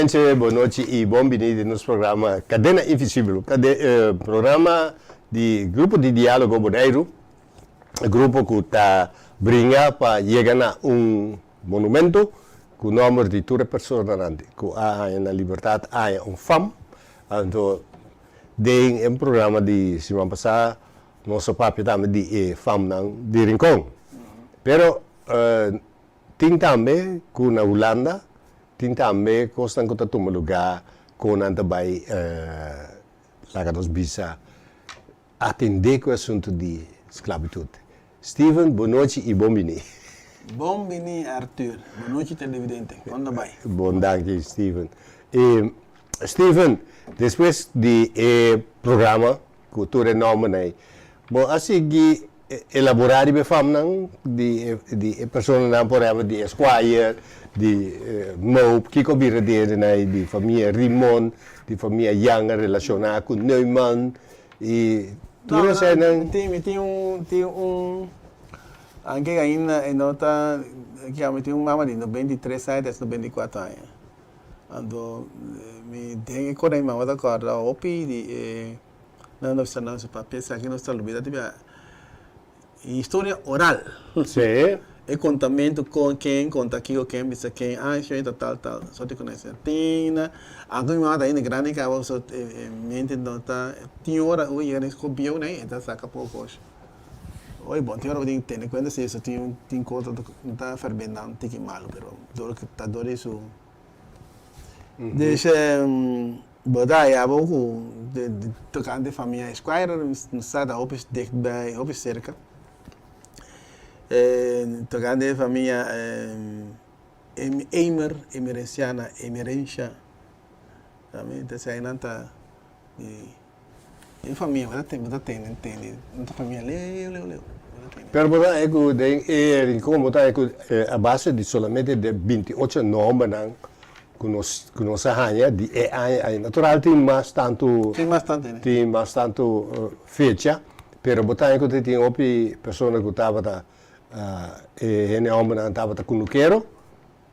Nuovamente, boa noite e bem-vindos no programa Cadena Invisível, programa de grupo de diálogo Bonaire, grupo que está brincando para chegar a monumento com o nome de todas as pessoas que há na liberdade, há fam. Então, tem programa de semana passada, nosso papo também de fam de Rincón. Pero tem também que na Holanda tem também constant que toma lugar com também lá que nós bisa atender com o assunto de esclavitud. Steven, boa noite e bom-vindo. Bom-vindo, Arthur. Boa noite, televidente. Quando vai? Bom, danke, Steven. Steven, depois do programa que tu renomenei, bom, assim que elaborar e befam de pessoas não por exemplo de Esquire, de Moop, que combina de família Rimon, de família Young relacionada com Neumann e tudo isso não tem anche ainda em nota que tem mama de 23 anos, 24 anos. Ando me tem que correr mais da corda, opi de não se para pensar que não está lubida tipo história oral. Sim. E contamento com quem, conta aqui ou quem, bisa quem, isso tal, só te conhece. Tina, alguém mais ainda grande que a você mente nota, tinha hora, o ia nesse copiou, né? Então saca pouco hoje. Oi, bom, tinha hora de entender quando se isso tinha conta, não tá fermentando, tem que mal, pero dor que tá dor isso. Deixa botar aí a pouco de tocando de família Esquire, no site da Opus de Opus cerca. Tocando de família emerenciana, emerência. Também, então, se aí não está. Em família, entende? Não está família, leu. Pero botar é que como botar é que a base de solamente de 28 nomes não que nós arranha de é natural tem mais tanto fecha, pero botar é que tem outra pessoa que estava ene homem não estava cunuqueiro,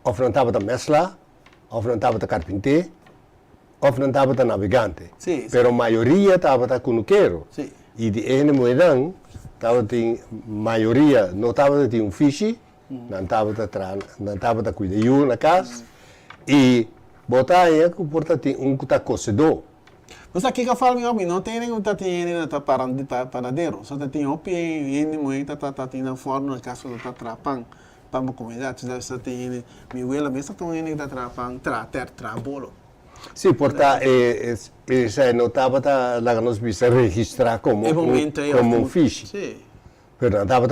ou não estava mesla, ou não estava carpinteiro, ou não estava navegante. Sim. Pero a maioria estava cunuqueiro. Sim. E de ene moedão, maioria não estava de fiche, não estava cuidar de na casa, e botar aí que porta tem que está cocedor. Mas aqui que eu falo, não tem nenhum paradeiro, só tem um pé, muito tendo forno na casa do trapang, para uma comunidade, só tem minha abuela mesmo tem ele da trapang, bolo. Sim, porta essa não estava lá nós bisa registrar como fiche. Sim. Pero não estava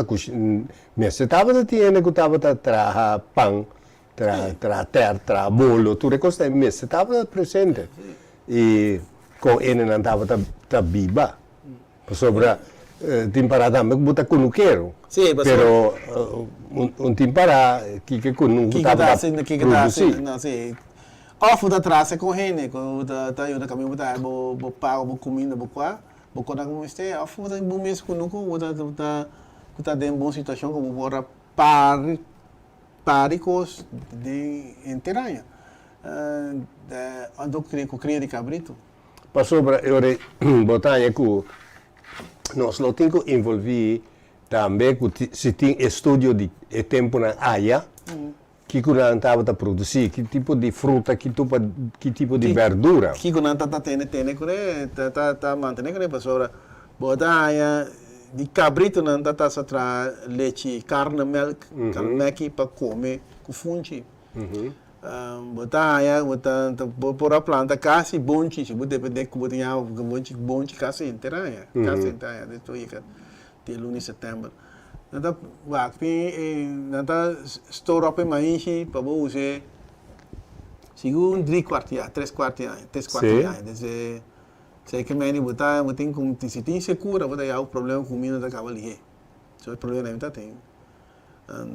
mas estava tendo que estava tra pão, tra bolo, tudo coisa mas estava presente. E com ele não estava viva. Sobre temporada também botar cunuqueiro. Sim, pero temporada que não estava produzir. Não, sim. Off da traça com ele, com da eu da caminho botar, bo pago, bo comida, bo qua, bo quando como este, off da bom mês com nunca, tá de boa situação como bora paricos de interanha. Ando cria de cabrito. Passou para eu botar aí que nós não temos que envolver também que se tem estúdio de tempo na área, que não estava a produzir, que tipo de fruta, que tipo de verdura. Que não está tendo tá mantendo passou botar aí de cabrito não está só tra leite, carne, milk para comer com fungi. Botar aí, por a planta casi bonchi, se você depender que botar bonchi casi inteira, casi inteira, desto aí que de lunes setembro. Nada store up mais para você segundo 3 quartos, desde sei que me botar, tem como se tem segura, botar aí o problema com mina da cavalier. Só o problema não tem.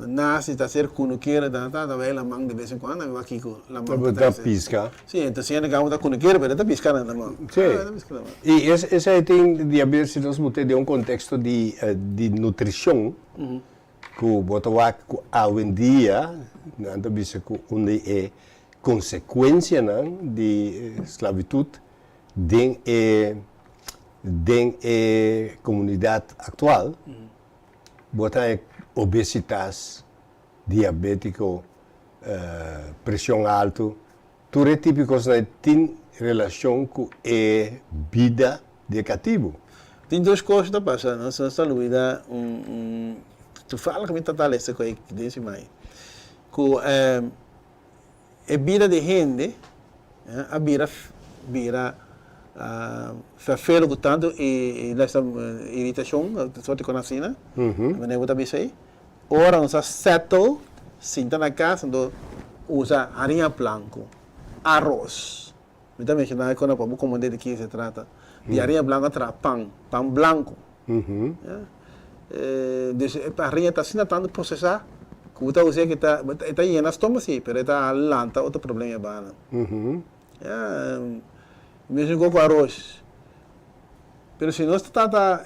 Nasce está ser cunuqueira da vai la mão de vez em quando eu aqui com la mão da pisca. Sim, então se ainda gama da cunuqueira, mas está piscando na mão. Sim. E esse aí tem de haver se nós botar de contexto de nutrição que botar hoje em dia, não bisa onde é consequência não, de esclavitud dentro da comunidade atual, botar obesidade, diabético, pressão alta, tudo é típico que tem relação com a vida de cativo. Tem duas coisas que passam, nossa saúde, tu fala que me está talvez essa coisa que desse mais, que a vida de gente, a vida faz com tanto e essa irritação, só te conhece, né? Mas não vou dizer, ora nós settle, sinta na casa, usa farinha branco, arroz. Me também que na quando para como de que se trata. De farinha branca tra pão branco. A farinha está sendo tanto processar, que você usa que está indo nas tomas sim, mas está lenta outro problema é bana. Mesmo com arroz. Mas se nós está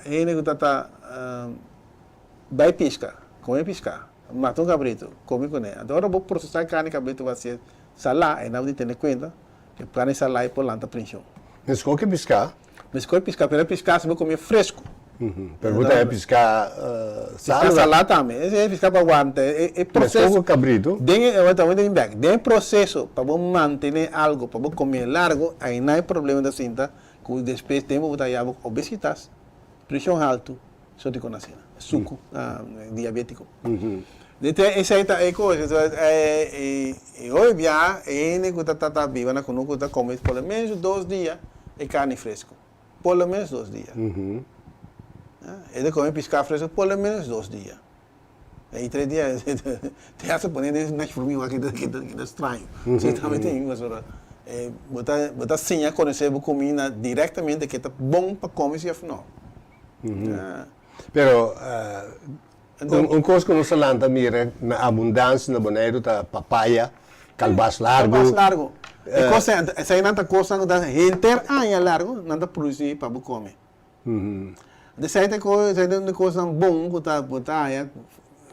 vai piscar, come piscar, mata cabrito, come com ele. Agora vou processar carne cabrito vai ser salá, e não de ter conta que carne salá é por lanta pressão. Mas qual que é piscar? Mas qual é piscar? Pero piscar se vai comer fresco. Pergunta é piscar salá também. É piscar para aguentar. É processo. Mas qual cabrito? Tem processo para manter algo, para comer largo, aí não é problema da cinta, que depois temos que obesidade, pressão alta, só te conhece, suco, diabético. Essa é a coisa. Hoje já é que está viva, na conosco está comendo pelo menos 2 dias de carne fresca. Pelo menos 2 dias. Ele come pescar fresco pelo menos 2 dias. Aí 3 dias, te hace poner nas formigas que é estranho. Você também tem uma hora. Botar senha conhecer a comida diretamente que está bom para comer se afinal. Pero coisa que nós falamos também na abundância na boneiro tá papaya, calbas largo. Calbas largo. Essa é uma coisa que dá inteiro largo, não dá produzir para comer. Dessa é uma coisa bom que está botar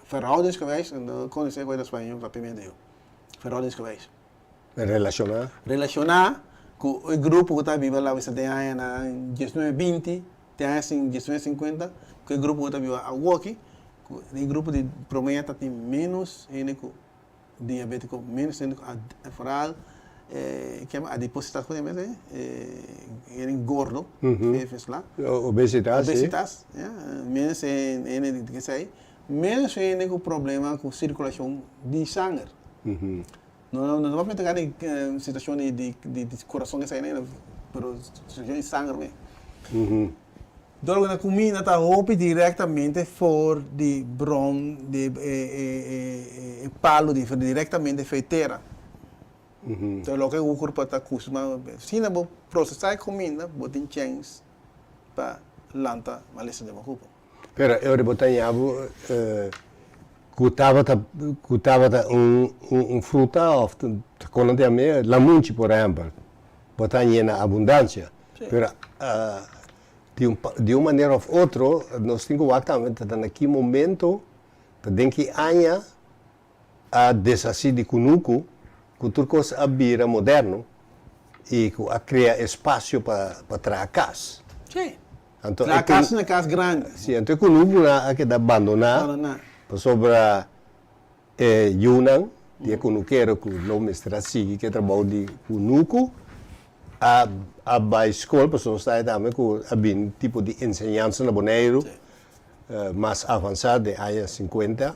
ferraudes que vais, não conhecer coisa espanhol para pimentel. Ferraudes que vais. Relacionar com o grupo que está vivo lá, você tem aí na 1920, tem aí em 1950, que o grupo que está vivo a Woki, o grupo de prometa tem menos diabético, menos feral, que é a depositar com ele, é gordo, fez lá. Obesidade. Menos que sai, menos com problema com circulação de sangue. Não vamos pegar em situação de coração que sai, mas situação de sangue. Então, a comida está diretamente fora de bron, de palo, diretamente feiteira. Então, o que o corpo está acostumado, se não processar a comida, botar em chance para lantar a malícia do corpo. Pero eu botanhava cutava fruta, quando tem lamunchi, por exemplo, botanha na abundância. Pero de uma maneira ou outra, nós temos que naquele momento, tem que ganhar a desassi de cunuco, com tudo coisa abrir moderno e a criar espaço para trazer casa. Sim. Então, a casa é casa grande. Sim, então cunuco há que abandonar para sobrar Yunnan, de cunuqueiro que o nome estrasigi que trabalha de cunuco, a escola, para nós estar também com um tipo de ensinança na Bonaire, mais avançada, de anos 50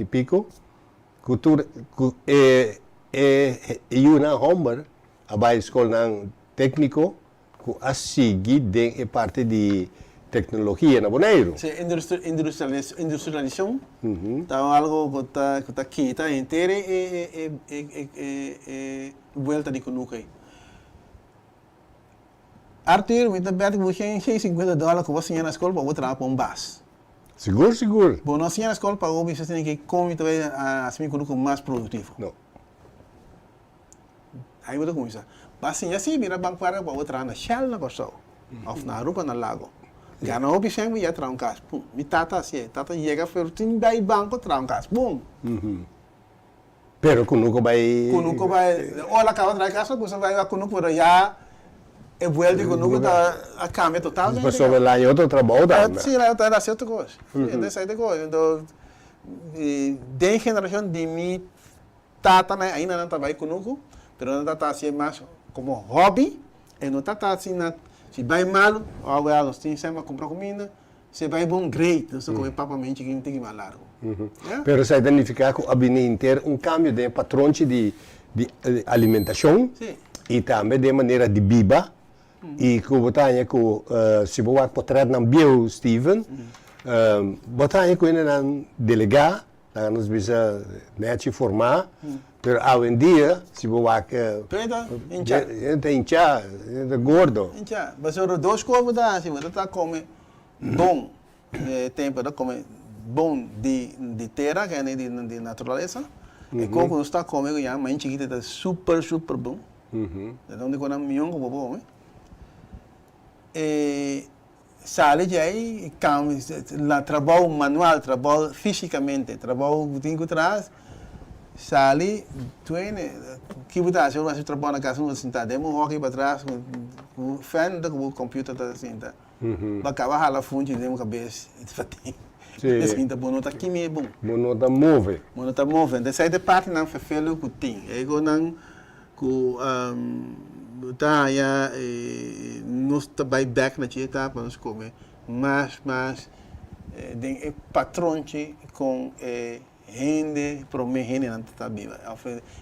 e pico, cultura Yunnan Homer, a escola técnico, que a seguir é parte de tecnologia na Bonaire. Sim, industrialização, então algo que está aqui, está inteiro e volta de cunuco. Arthur, me está perto de $50 que você na escola para trabalhar para bus. Seguro. Bom, nós na escola para você tem que comer também assim com mais produtivo. Não. Aí você começa. Assim, assim, mira banco para trabalhar na Shell na costa, ou na Aruba na lago. Gana o bicho ia trabalhar casa. Me tata assim, tata chega foi tem daí banco trabalhar casa. Bom. Pero kunuko vai... Kunuko vai, olha, acaba de trazer casa, você vai kunuko para já, e vuelve kunuko a cambia totalmente. Passou lá em outro trabalho, tá? Sim, lá está certa coisa. Essa é coisa. Então, de geração de mim, tata, né, ainda não trabalha conosco, mas não está assim mais como hobby, e não está assim, se vai mal, ou ela tem sempre comprar comida, se vai bom, great, não sei como é papamente que não tem que mal largo. Pero se identificar com a ter cambio de patrão de alimentação e também de maneira de biba. E que botanya ko se boa potret na bio Steven botanya ko ina delegar na nos bisa net formar pero hoje em dia se boa que encha gordo encha mas o dois coisas da se você tá come bom tempo da come bom de terra que é de natureza e como está comendo já mas chiquita tá super bom então de quando milhão como bom sale de aí, trabalho manual, trabalho fisicamente, trabalho que tem que trás, sale, tu que você acha, você trabalha na casa, você está demo aqui para trás, com o fan do computador está assim, tá? Vai acabar lá fonte demo cabeça, assim, tá bom, não tá aqui mesmo bom. Não tá move. Não tá move, dessa aí parte não foi feio que tem, é que não com tá já nós vai back na dieta para nós comer mas de patrão com rende para mim rende não está viva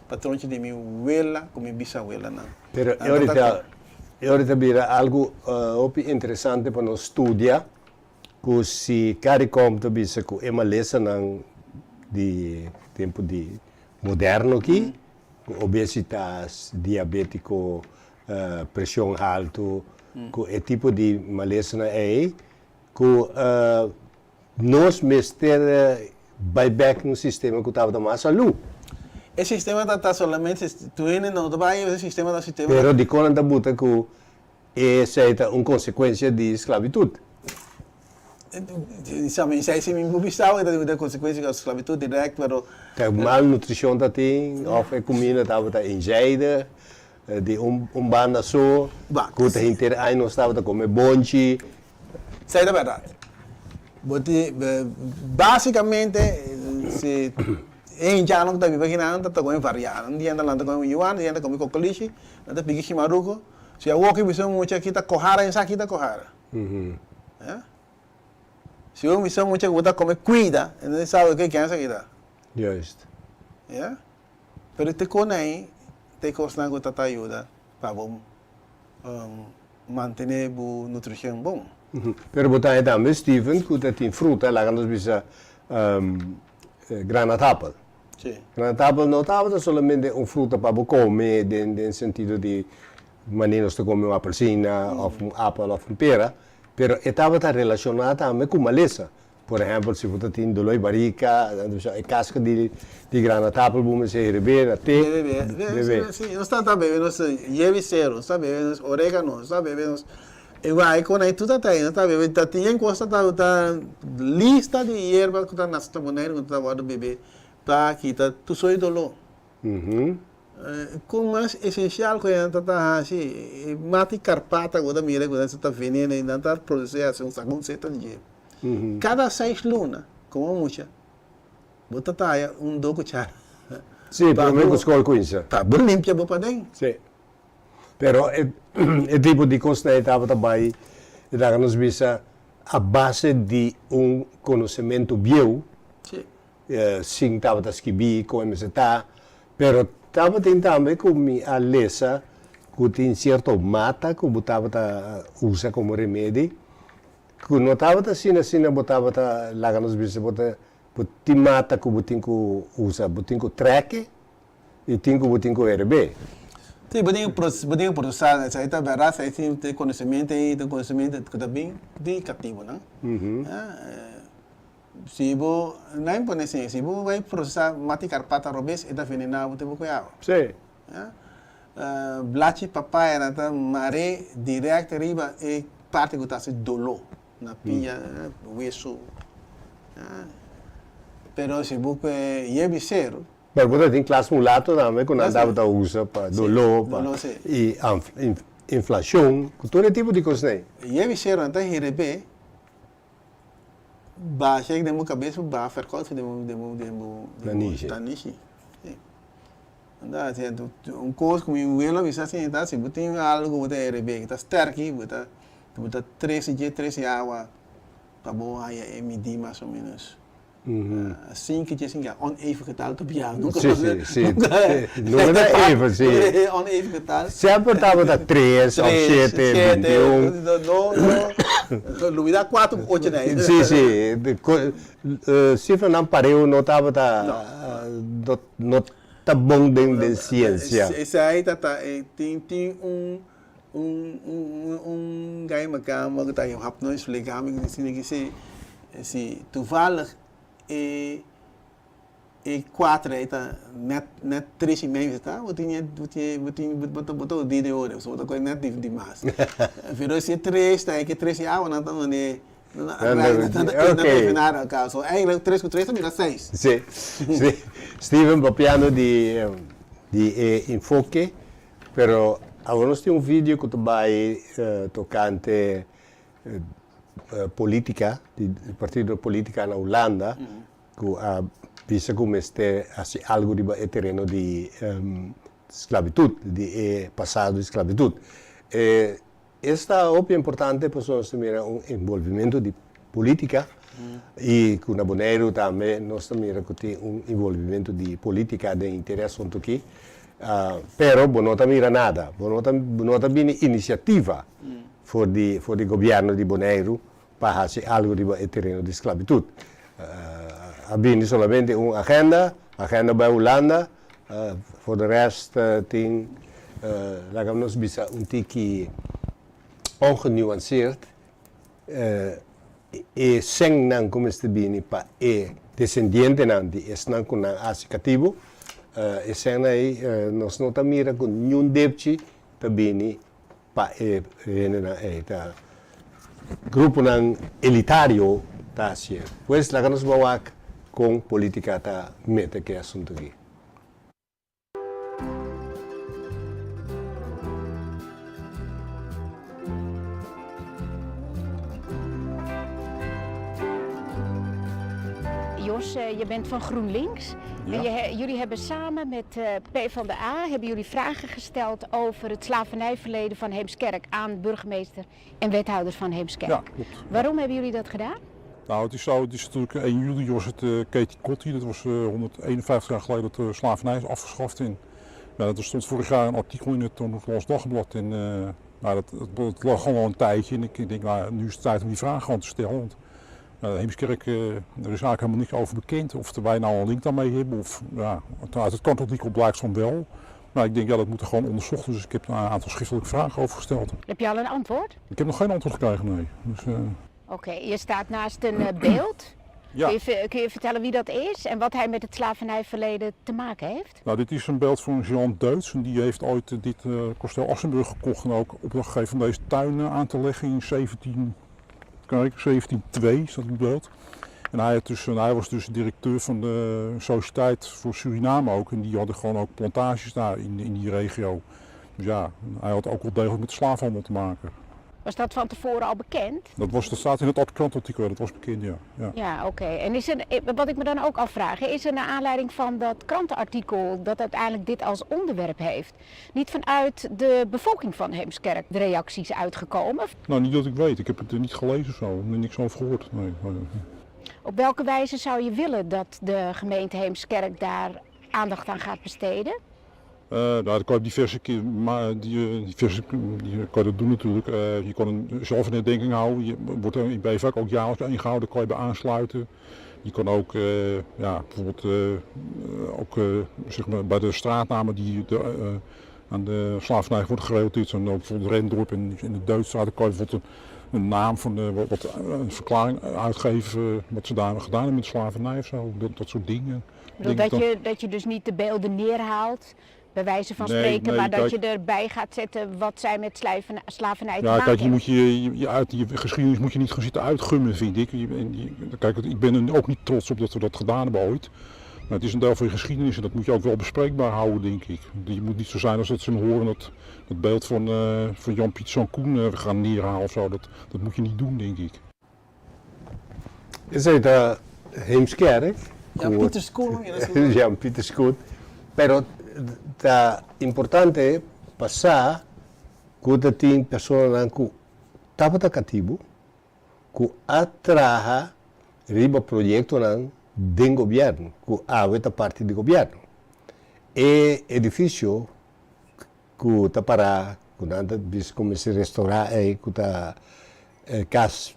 patrão de minha abuela com minha bisabuela não pero ahorita vira algo interessante para nós estudar que se CARICOM to bisa com uma lesson de tempo de moderno aqui obesitas diabético pressão alto, com esse tipo de maleza aí, que nós mestre buyback no sistema que estava mais saúde. Esse sistema está somente, tu não vai esse sistema do sistema. Pero de quando anda buta que essa é uma consequência de esclavitud. Sabe, se aí me improvisava, da consequência da esclavitud direta, pero malnutrição da tem, ou a comida estava enjeida. De banda só, que a gente aí não estava a comer bonchi. Isso é verdade. Basicamente, se em já não está vivendo aqui não está comendo variado, não adianta lá comendo yuan, não adianta comer coqueliche, não está pegando chimaruco. Se a outra visão muito aqui está corrara, essa aqui está corrara. Se uma visão muito aqui está comer cuida, não sabe o que é essa aqui está. Justo. Pero te com aí tem coisas que te ajuda para manter a nutrição bom. Pero botar também Steven que tem fruta lá quando bisa granat apple. Sim. Granat apple não estava somente fruta para comer no sentido de maneiras de comer uma apelsina ou apple ou pera, pero estava relacionada também com maleza. Por exemplo, se você tem dolor de barriga, a casca de granat apple, vamos beber até beber. Sim, não está bebendo yevicero, está bebendo orégano, está bebendo igual quando aí tudo está aí, está bebendo, tá tinha coisa tá lista de ervas que tá na sua maneira que tá pode beber para quitar tu só dolor. Com mais essencial que ainda tá assim, mate carpata quando mira quando está veneno e não está produzindo assim um saco certo de cada 6 lunas, como mucha, bota taia do cuchara. Sim, pelo menos escola com isso. Tá bem limpa, boa para dentro. Sim. Pero o tipo de coisa que estava também, era nos visa a base de conhecimento bio, sim, estava a escrever como se está, pero estava também com a lesa, que tem certo mata, que botava usa como remédio, que não estava assim, botava lá nos visa, botava mata que botin que usa, botin que treque e tem que botin que herbe. Sim, botin processar, isso aí tá verdade, aí tem conhecimento que tá bem cativo, né? Se você não pode assim, se você vai processar mate carpata robes, está venenado, você vai cuidar. Sim. Blachi papaya na tá maré direto riba é parte que tá se dolor na pinha, hueso. Pero se você é vicero, Pero bueno, en clase mulato también con Clase. andaba usa para dolor, dolor, sí. y inflación, todo tipo de cosas. Je vi ser aan het HRB, ba check de mo cabeça ba verkoop Danishi. Danishi. Anda se coisa como eu ela visa assim tá se botem algo de HRB que tá sterk botar 13 água para boa aí medir mais ou menos. Assim que assim que oneven getal te biar. Sim. Não é even, sim. Oneven getal. Sempre estava da 3 ou 7, 21. Não me dá 4 8 né. Sim. Cifra não pareu, não estava não tá bom dentro da ciência. Esse aí tem gay elkaar que tá eu rap nooit verlegaam ik zie que se toevallig e 4 eta net 3,5 tá? Botou o dia de hora, só botou coisa net de mais. Virou se 3, tá? Que 3 hours não tá onde não final cá. So eigenlijk 3 com 3 também dá 6. Sim. Steven papiano de enfoque, pero agora tem vídeo que tu vai tocante política, do partido política na Holanda, que visa como assim algo de terreno de esclavitud, de passado de esclavitud. Esta é importante para nós ter envolvimento de política e com o Bonaire também nós também tem envolvimento de política de interesse aqui. Pero não mira nada, não tem iniciativa voor de governo de Bonaire para fazer algo de terreno de esclavitud. Abbiamo solamente agenda bij Holanda, voor de rest tem, laten we nos bisa tiki ongenuanceerd, e sem não como este bini pa descendiente não de esnan com não assicativo. E sen aí nós não tá mira com nenhum debte também para grupo não elitário tá assim. Pois lá nos bawak com política tá meta que assunto aqui. Jos, je bent van GroenLinks. Ja. En jullie hebben samen met PvdA jullie vragen gesteld over het slavernijverleden van Heemskerk aan burgemeester en wethouders van Heemskerk. Ja, klopt. Waarom hebben jullie dat gedaan? Nou, het is zo, het is natuurlijk 1 juli was het Katie Kotti, dat was 151 jaar geleden dat de slavernij is afgeschaft. En, er stond vorig jaar een artikel in het Noord-Hollands Dagblad en dat lag gewoon al een tijdje. En ik denk, nou, nu is het tijd om die vraag gewoon te stellen. Want, Heemskerk, er is eigenlijk helemaal niks over bekend of wij nou een link daarmee hebben. Of, uit het kantartikel blijkt van wel. Maar ik denk, dat moet er gewoon onderzocht. Dus ik heb een aantal schriftelijke vragen over gesteld. Heb je al een antwoord? Ik heb nog geen antwoord gekregen, nee. Dus, Oké, je staat naast een beeld. ja. Kun je vertellen wie dat is en wat hij met het slavernijverleden te maken heeft? Nou, dit is een beeld van Jean Deutz. En die heeft ooit dit kasteel Assenburg gekocht en ook opdracht gegeven om deze tuinen aan te leggen in 1702 is dat het beeld. En hij was dus directeur van de Sociëteit voor Suriname ook. En die hadden gewoon ook plantages daar in die regio. Dus ja, hij had ook wel degelijk met de slavenhandel te maken. Was dat van tevoren al bekend? Dat staat in het krantartikel, dat was bekend, ja. Ja, oké. En wat ik me dan ook afvraag, is er naar aanleiding van dat krantenartikel dat uiteindelijk dit als onderwerp heeft, niet vanuit de bevolking van Heemskerk de reacties uitgekomen? Nou, niet dat ik weet. Ik heb het niet gelezen zo. Ik heb er niks over gehoord. Nee. Op welke wijze zou je willen dat de gemeente Heemskerk daar aandacht aan gaat besteden? Dat kan je diverse kan je dat doen natuurlijk. Je kan zelf een herdenking houden. Je wordt er bij vaak ook jaarlijks ingehouden, kan je bij aansluiten. Je kan ook bijvoorbeeld zeg maar bij de straatnamen die aan de slavernij worden gerelateerd zijn. Bijvoorbeeld Rendorp in de Deutstraat, kan je bijvoorbeeld een naam van een verklaring uitgeven wat ze daar gedaan hebben met de slavernij of zo. Dat soort dingen. Dat je dus niet de beelden neerhaalt, bij wijze van spreken, maar dat je erbij gaat zetten wat zij met slavernij te maken hebben. Je geschiedenis moet je niet gaan zitten uitgummen, vind ik. Kijk, ik ben er ook niet trots op dat we dat gedaan hebben ooit. het is een deel van je geschiedenis en dat moet je ook wel bespreekbaar houden, denk ik. Je moet niet zo zijn als dat ze horen dat beeld van Jan-Piet Sankoen we gaan neerhalen of zo. Dat moet je niet doen, denk ik. Is het Heemskerk? Ja, Pieter School. Ja, Pieter School. Pero ta importante passar que tem pessoas que tapata cativo, que atraha riba projeto do governo, que aveta parte do governo. E edifício que tá para quando bis como se restaurar aí que tá casa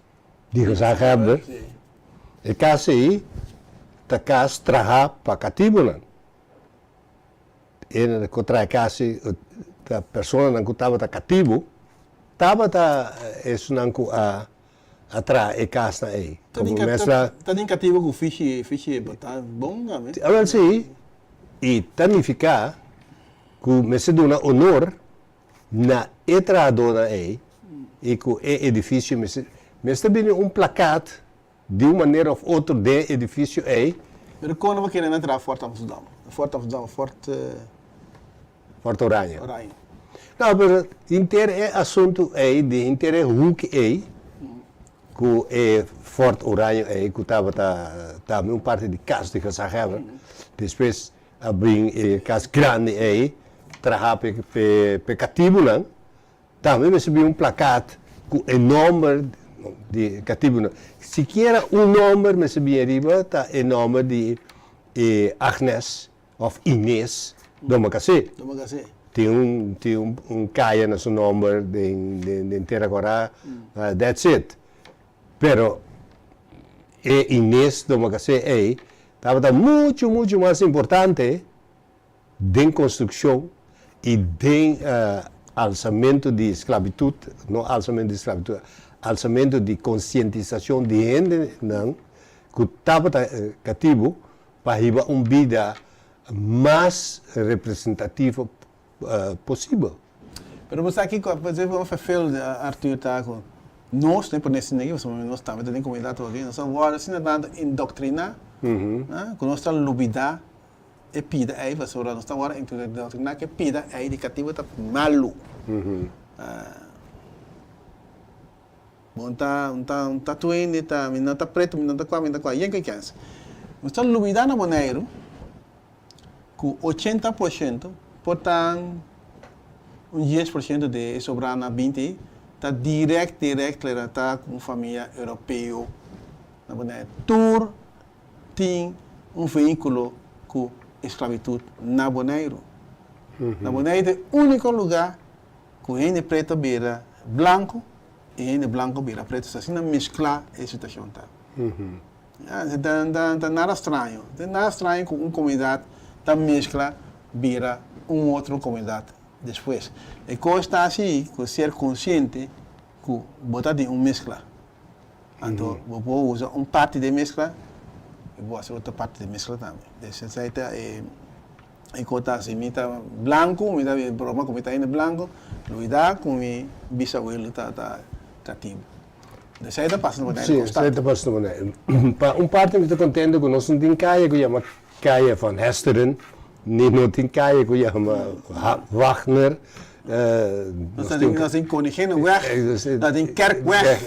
de Rosageber. E casa aí tá casa traha para cativo não. E contra casa a pessoa que estava cativo estava não a atrás e casa aí. Tá nem cativo com fiche botar bom, né? Agora sim, e também ficar que me se dá honor na entrada aí e que o edifício me está bem placate de uma maneira ou outra de edifício aí. Mas quando we querem entrar Forte Amsterdam, Forte Oranje. Oranje. Não, mas inteiro é assunto aí de inteiro hoek aí que é Forte Oranje aí que estava uma parte de casa de Casagava. Depois abrir casa grande aí, trabalhar para cativo não. Também recebi placate com o nome de cativo não. Sequer nome recebi arriba, tá o nome de Agnes ou Inês Domacacê. Tem caia no seu nome de inteira agora, that's it. Pero Inês Domacacê aí estava muito mais importante de construção e de alçamento de esclavitud, não alçamento de esclavitud, alçamento de conscientização de gente não, que estava cativo para ter uma vida mais representativa possível. Pero você aqui, por exemplo, o papel de Arthur está com nós, né, por nesse negócio, nós estamos dentro da comunidade toda, nós estamos agora assim dando indoctrinar, com nós estamos lubidar e pida aí, você nós estamos agora indoctrinar que pida aí de cativo está malu. Bom, tá tuendo, tá, não tá preto, não tá qual, e que cansa. Nós estamos lubidar na Bonaire, com 80%, portanto, 10% de sobrar na 20%, está direto, está com família europeia. Na Bonaire, tur tem veículo com esclavitud na Bonaire. Na Bonaire é o único lugar que o gente preto beira branco e gente branco beira preto. Assim, não mesclar a situação. Tá nada estranho. Tem nada estranho com uma comunidade tá mescla beira outra comunidade depois. E quando está assim, com ser consciente que botar de mescla. Então, vou usar parte de mescla e vou fazer outra parte de mescla também. Dessa saída e quando está assim, está branco, me dá problema como está indo branco, luidar com o bisabuelo tá cativo. Dessa saída passa no Bonaire. Sim, saída passa no Bonaire. Parte me está contente que nós não temos caia que chama caia van Hesteren. Não tem caia que chama Wagner. Nós temos Koningin weg, nós temos Kerk weg.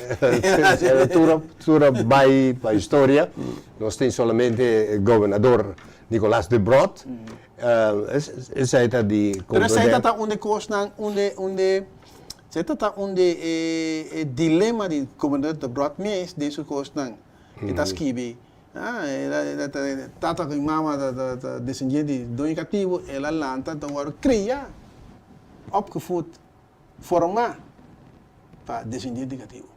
Toda vai para a história. Nós temos somente o governador Nicolás de Brot. Essa é de... Essa é onde costa, onde o dilema do governador de Brot mesmo, desse costa, está escrito. Tata e mama da descendente do negativo, ela lanta então agora criar, opgevoed, formar para descendente negativo.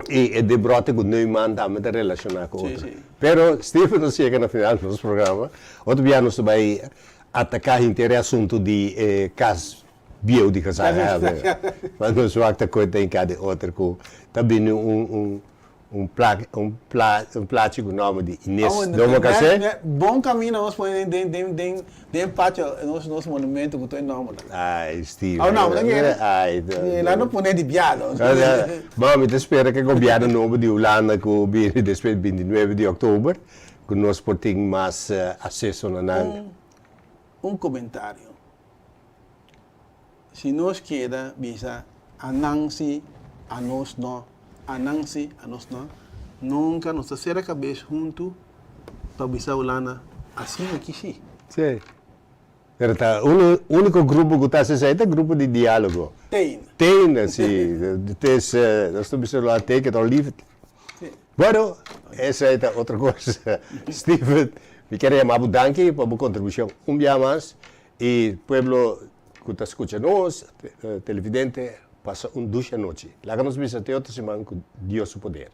E de brote com Neumann também está relacionado com outro. Pero Stephen não chega no final do nosso programa. Outro dia nós vai atacar o assunto de casos bio de casar. Mas nós vamos atacar coisa em cada outro. Também um plaatje com o nome de Inês Domocasé. Bom caminho nós põe de pátio nos monumentos que tem nome. Ai, Steve. Oh, não, Ai, lá não põe de piado. Bom, eu espero que o governo novo de Holanda que o depois 29 de outubro, que nós podemos mais acesso na nanga. Comentário. Se nós queda bisa anansi a nós não, nunca nos será cabeça junto para bisa Holanda assim aqui sim. Sim. O único grupo que está se é o grupo de diálogo. Tem, sim. Nós estamos lá até que está livre. Bueno, essa é outra coisa. Steven, me quero chamar danke por a contribuição dia mais. E o povo que está escutando nós, televidente, passa ducha noite. Lá que nós vamos até outra semana com Deus o poder.